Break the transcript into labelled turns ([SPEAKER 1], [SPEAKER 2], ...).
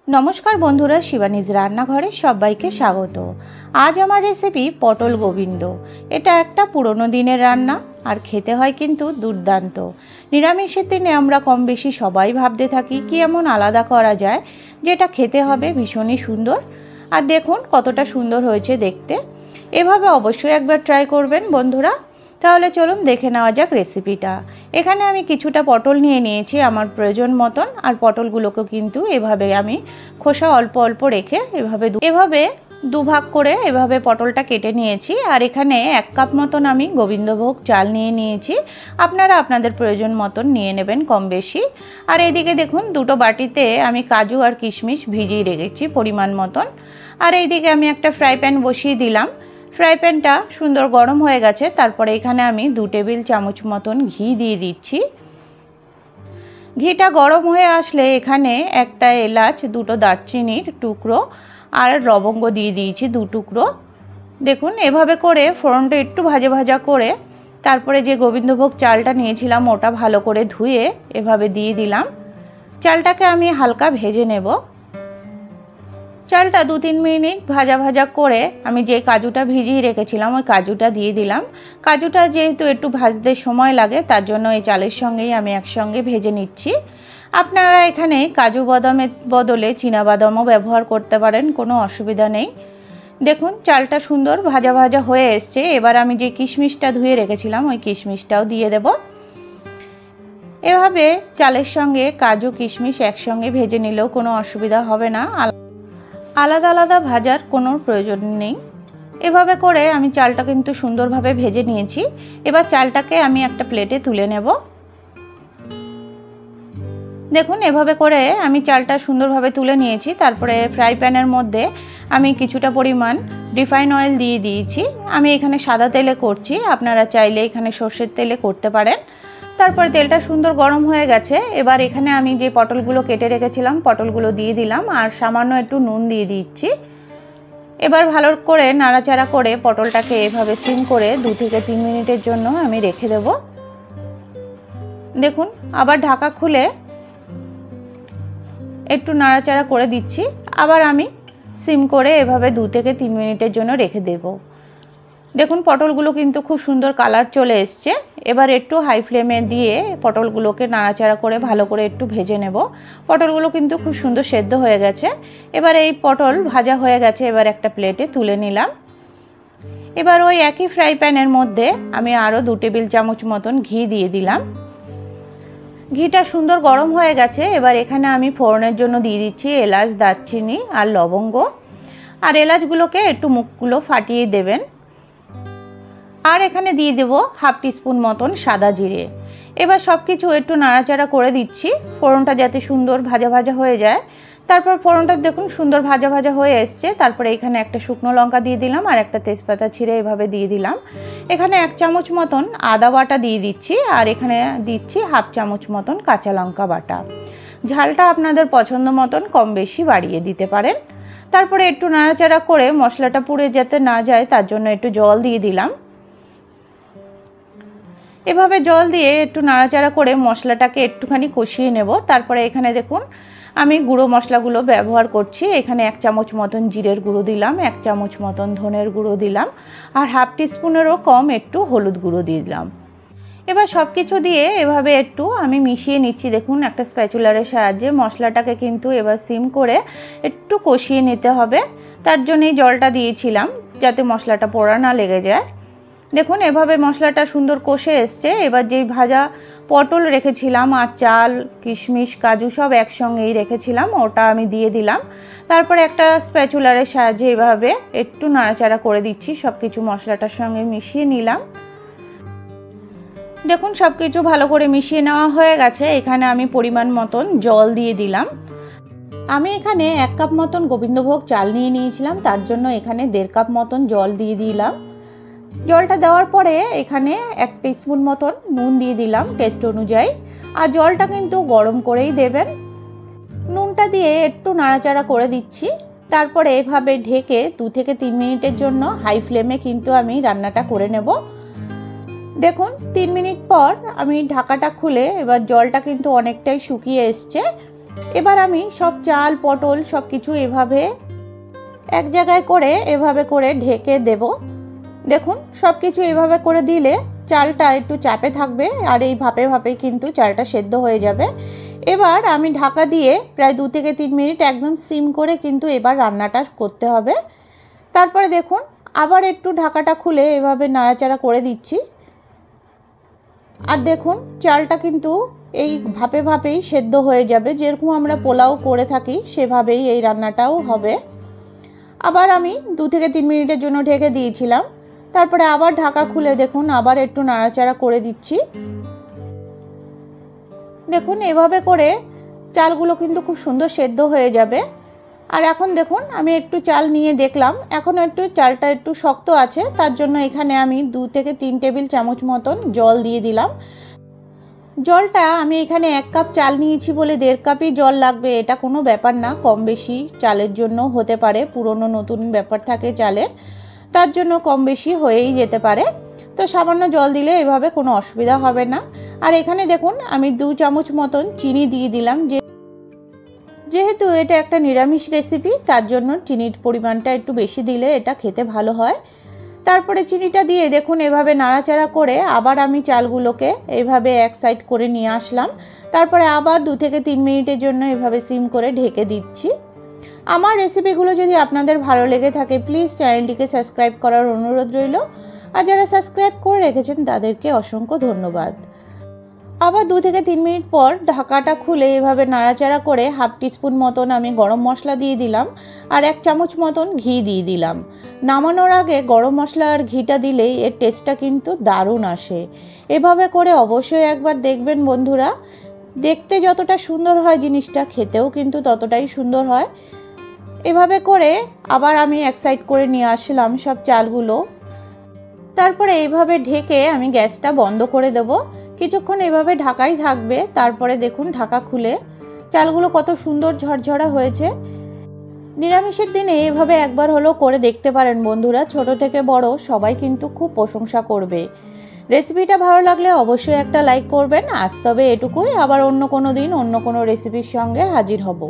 [SPEAKER 1] नमस्कार बंधुरा शिवानीज रान्नाघरे सबाइके स्वागत। आज आमार रेसिपि पटल गोविंद। एटा एकटा पुरोनो दिनेर रान्ना और खेते हय किन्तु दुर्दान्त। निरामिषेर दिने आमरा कम बेशी सबाई भाबते थाकि कि एमन आलादा करा जाय जेटा खेते हबे भीषणই सुंदर। और देखुन कतटा सुंदर हयेछे देखते। एभाবে अवश्यई एकबार ट्राई करबेन बंधुरा। ताहले चलुन देखे नेওয়া যাক रेसिपिटा। एखाने आमी किछुटा पटल निये निয়েছি आमार प्रयोजन मतन और पटलगुलोके किन्तु एभाবে आमी खोसा अल्प अल्प रेखे एभाবে दुभाग करे एभाবে पटलटा केटे निয়েছি। और एखाने 1 कप मतन आमी गोविंदभोग चाल निये निয়েছি। आपनारा आपनादेर प्रयोजन मतन निये नेबेन कम बेशी। और एदिके देखुन दुटो बाटिते आमी काजू और किशमिश भिजिয়ে रेखेছি परिमाण मतन। और एदिके आमी एकटा फ्राई पैन बसिয়ে दिलाम। फ्राई पैनटा सुंदर गरम हो गेছে। তারপরে এখানে আমি 2 টেবিল চামচ মতন ঘি দিয়ে দিচ্ছি। ঘিটা গরম হয়ে আসলে এখানে একটা এলাচ, দুটো দারচিনির টুকরো আর লবঙ্গ দিয়ে দিয়েছি 2 টুকরো। দেখুন এভাবে করে ফোড়নটা একটু ভাজা ভাজা করে তারপরে যে গোবিন্দভোগ চালটা নিয়েছিলাম ওটা ভালো করে ধুয়ে এভাবে দিয়ে দিলাম। চালটাকে আমি হালকা ভেজে নেব। চালটা 2-3 মিনিট ভাজা ভাজা করে আমি যে কাজুটা ভিজিয়ে রেখেছিলাম ওই কাজুটা দিয়ে দিলাম। কাজুটা যেহেতু একটু ভাজতে সময় লাগে তার জন্য এই চালের সঙ্গেই আমি একসঙ্গে ভেজে নিচ্ছি। আপনারা এখানে কাজু বাদামের বদলে চীনা বাদামও ব্যবহার করতে পারেন, কোনো অসুবিধা নেই। দেখুন চালটা সুন্দর ভাজা ভাজা হয়ে এসছে। এবার আমি যে কিশমিশটা ধুয়ে রেখেছিলাম ওই কিশমিশটাও দিয়ে দেব। এভাবে চালের সঙ্গে কাজু কিশমিশ একসঙ্গে ভেজে নিলেও কোনো অসুবিধা হবে না। আলাদা আলাদা ভাজার কোনো প্রয়োজন নেই। এভাবে করে আমি চালটা কিন্তু সুন্দরভাবে ভেজে নিয়েছি। এবার চালটাকে আমি একটা প্লেটে তুলে নেব। দেখুন এভাবে করে আমি চালটা সুন্দরভাবে তুলে নিয়েছি। তারপরে ফ্রাই প্যানের মধ্যে আমি কিছুটা পরিমাণ রিফাইন অয়েল দিয়ে দিয়েছি। আমি এখানে সাদা তেলে করছি, আপনারা চাইলে এখানে সরষের তেলে করতে পারেন। তারপর তেলটা সুন্দর গরম হয়ে গেছে। এবার এখানে আমি যে পটলগুলো কেটে রেখেছিলাম পটলগুলো দিয়ে দিলাম আর সামান্য একটু নুন দিয়ে দিচ্ছি। এবার ভালো করে নাড়াচাড়া করে পটলটাকে এভাবে সিম করে 2 থেকে 3 মিনিটের জন্য আমি রেখে দেব। দেখুন আবার ঢাকা খুলে একটু নাড়াচাড়া করে দিচ্ছি। আবার আমি সিম করে এভাবে 2 থেকে 3 মিনিটের জন্য রেখে দেব। দেখুন পটলগুলো কিন্তু খুব সুন্দর কালার চলে এসছে। এবার একটু হাই ফ্লেমে দিয়ে পটলগুলোকে নাড়াচাড়া করে ভালো করে একটু ভেজে নেব। পটলগুলো কিন্তু খুব সুন্দর সেদ্ধ হয়ে গেছে। এবার এই পটল ভাজা হয়ে গেছে, এবার একটা প্লেটে তুলে নিলাম। এবার ওই একই ফ্রাই প্যানের মধ্যে আমি আরও 2 টেবিল চামচ মতন ঘি দিয়ে দিলাম। ঘিটা সুন্দর গরম হয়ে গেছে। এবার এখানে আমি ফোড়নের জন্য দিয়ে দিচ্ছি এলাচ, দারচিনি আর লবঙ্গ। আর এলাচগুলোকে একটু মুখগুলো ফাটিয়ে দেবেন। আর এখানে দিয়ে দেব হাফ টিস্পুন মতন সাদা জিরে। এবার সব কিছু একটু নাড়াচাড়া করে দিচ্ছি ফোড়নটা যাতে সুন্দর ভাজা ভাজা হয়ে যায়। তারপর ফোড়নটা দেখুন সুন্দর ভাজা ভাজা হয়ে এসছে। তারপরে এখানে একটা শুকনো লঙ্কা দিয়ে দিলাম আর একটা তেজপাতা ছিঁড়ে এভাবে দিয়ে দিলাম। এখানে 1 চামচ মতন আদা বাটা দিয়ে দিচ্ছি আর এখানে দিচ্ছি হাফ চামচ মতন কাঁচা লঙ্কা বাটা। ঝালটা আপনাদের পছন্দ মতন কম বেশি বাড়িয়ে দিতে পারেন। তারপরে একটু নাড়াচাড়া করে মশলাটা পুড়ে যাতে না যায় তার জন্য একটু জল দিয়ে দিলাম। এভাবে জল দিয়ে একটু নাড়াচাড়া করে মশলাটাকে একটুখানি কষিয়ে নেব। তারপরে এখানে দেখুন আমি গুঁড়ো মশলাগুলো ব্যবহার করছি। এখানে 1 চামচ মতন জিরের গুঁড়ো দিলাম, 1 চামচ মতন ধনের গুঁড়ো দিলাম আর হাফ টিস্পুনেরও কম একটু হলুদ গুঁড়ো দিয়ে দিলাম। এবার সব কিছু দিয়ে এভাবে একটু আমি মিশিয়ে নিচ্ছি। দেখুন একটা স্প্যাচুলারের সাহায্যে মশলাটাকে কিন্তু এবার সিম করে একটু কষিয়ে নিতে হবে। তার জন্যই জলটা দিয়েছিলাম যাতে মশলাটা পোড়া না লেগে যায়। দেখুন এভাবে মশলাটা সুন্দর কষে এসছে। এবার যেই ভাজা পটল রেখেছিলাম আর চাল, কিশমিশ, কাজু সব একসঙ্গেই রেখেছিলাম ওটা আমি দিয়ে দিলাম। তারপরে একটা স্প্যাচুলারের সাহায্যে এভাবে একটু নাড়াচাড়া করে দিচ্ছি। সব কিছু মশলাটার সঙ্গে মিশিয়ে নিলাম। দেখুন সব কিছু ভালো করে মিশিয়ে নেওয়া হয়ে গেছে। এখানে আমি পরিমাণ মতন জল দিয়ে দিলাম। আমি এখানে 1 কাপ মতন গোবিন্দভোগ চাল নিয়ে নিয়েছিলাম, তার জন্য এখানে 1.5 কাপ মতন জল দিয়ে দিলাম। জলটা দেওয়ার পরে এখানে 1 টিস্পুন মতন নুন দিয়ে দিলাম টেস্ট অনুযায়ী। আর জলটা কিন্তু গরম করেই দেবেন। নুনটা দিয়ে একটু নাড়াচাড়া করে দিচ্ছি। তারপরে এভাবে ঢেকে 2 থেকে 3 মিনিটের জন্য হাই ফ্লেমে কিন্তু আমি রান্নাটা করে নেব। দেখুন 3 মিনিট পর আমি ঢাকাটা খুলে এবার জলটা কিন্তু অনেকটাই শুকিয়ে এসছে। এবার আমি সব চাল পটল সব কিছু এভাবে এক জায়গায় করে এভাবে করে ঢেকে দেব। দেখুন সব কিছু এভাবে করে দিলে চালটা একটু চাপে থাকবে আর এই ভাপে ভাপে কিন্তু চালটা সেদ্ধ হয়ে যাবে। এবার আমি ঢাকা দিয়ে প্রায় 2 থেকে 3 মিনিট একদম সিম করে কিন্তু এবার রান্নাটা করতে হবে। তারপরে দেখুন আবার একটু ঢাকাটা খুলে এভাবে নাড়াচাড়া করে দিচ্ছি। আর দেখুন চালটা কিন্তু এই ভাপে ভাপেই সেদ্ধ হয়ে যাবে, যেরকম আমরা পোলাও করে থাকি সেভাবেই এই রান্নাটাও হবে। আবার আমি 2 থেকে 3 মিনিটের জন্য ঢেকে দিয়েছিলাম। তারপরে আবার ঢাকা খুলে দেখুন আবার একটু নাড়াচাড়া করে দিচ্ছি। দেখুন এভাবে করে চালগুলো কিন্তু খুব সুন্দর সেদ্ধ হয়ে যাবে। আর এখন দেখুন আমি একটু চাল নিয়ে দেখলাম, এখন একটু চালটা একটু শক্ত আছে, তার জন্য এখানে আমি 2 থেকে 3 টেবিল চামচ মতন জল দিয়ে দিলাম। জলটা আমি এখানে 1 কাপ চাল নিয়েছি বলে 1.5 কাপই জল লাগবে, এটা কোনো ব্যাপার না। কম বেশি চালের জন্য হতে পারে, পুরনো নতুন ব্যাপার থাকে চালের, তার জন্য কম বেশি হয়েই যেতে পারে। তো সামান্য জল দিলে এভাবে কোনো অসুবিধা হবে না। আর এখানে দেখুন আমি 2 চামচ মতন চিনি দিয়ে দিলাম, যেহেতু এটা একটা নিরামিষ রেসিপি তার জন্য চিনির পরিমাণটা একটু বেশি দিলে এটা খেতে ভালো হয়। তারপরে চিনিটা দিয়ে দেখুন এভাবে নাড়াচাড়া করে আবার আমি চালগুলোকে এইভাবে এক সাইড করে নিয়ে আসলাম। তারপরে আবার 2 থেকে 3 মিনিটের জন্য এভাবে সিম করে ঢেকে দিচ্ছি। আমার রেসিপিগুলো যদি আপনাদের ভালো লেগে থাকে প্লিজ চ্যানেলটিকে সাবস্ক্রাইব করার অনুরোধ রইল। আর যারা সাবস্ক্রাইব করে রেখেছেন তাদেরকে অসংখ্য ধন্যবাদ। আবার 2 থেকে 3 মিনিট পর ঢাকাটা খুলে এভাবে নাড়াচাড়া করে হাফ টিস্পুন মতন আমি গরম মশলা দিয়ে দিলাম আর 1 চামচ মতন ঘি দিয়ে দিলাম। নামানোর আগে গরম মশলা আর ঘিটা দিলেই এর টেস্টটা কিন্তু দারুণ আসে। এভাবে করে অবশ্যই একবার দেখবেন বন্ধুরা, দেখতে যতটা সুন্দর হয় জিনিসটা খেতেও কিন্তু ততটাই সুন্দর হয়। এভাবে করে আবার আমি এক সাইড করে নিয়ে আসলাম সব চালগুলো। তারপরে এইভাবে ঢেকে আমি গ্যাসটা বন্ধ করে দেব। কিছুক্ষণ এভাবে ঢাকাই থাকবে। তারপরে দেখুন ঢাকা খুলে চালগুলো কত সুন্দর ঝরঝরা হয়েছে। নিরামিষের দিনে এভাবে একবার হলেও করে দেখতে পারেন বন্ধুরা, ছোট থেকে বড় সবাই কিন্তু খুব প্রশংসা করবে। রেসিপিটা ভালো লাগলে অবশ্যই একটা লাইক করবেন। আজ তবে এটুকুই, আবার অন্য কোনো দিন অন্য কোনো রেসিপির সঙ্গে হাজির হব।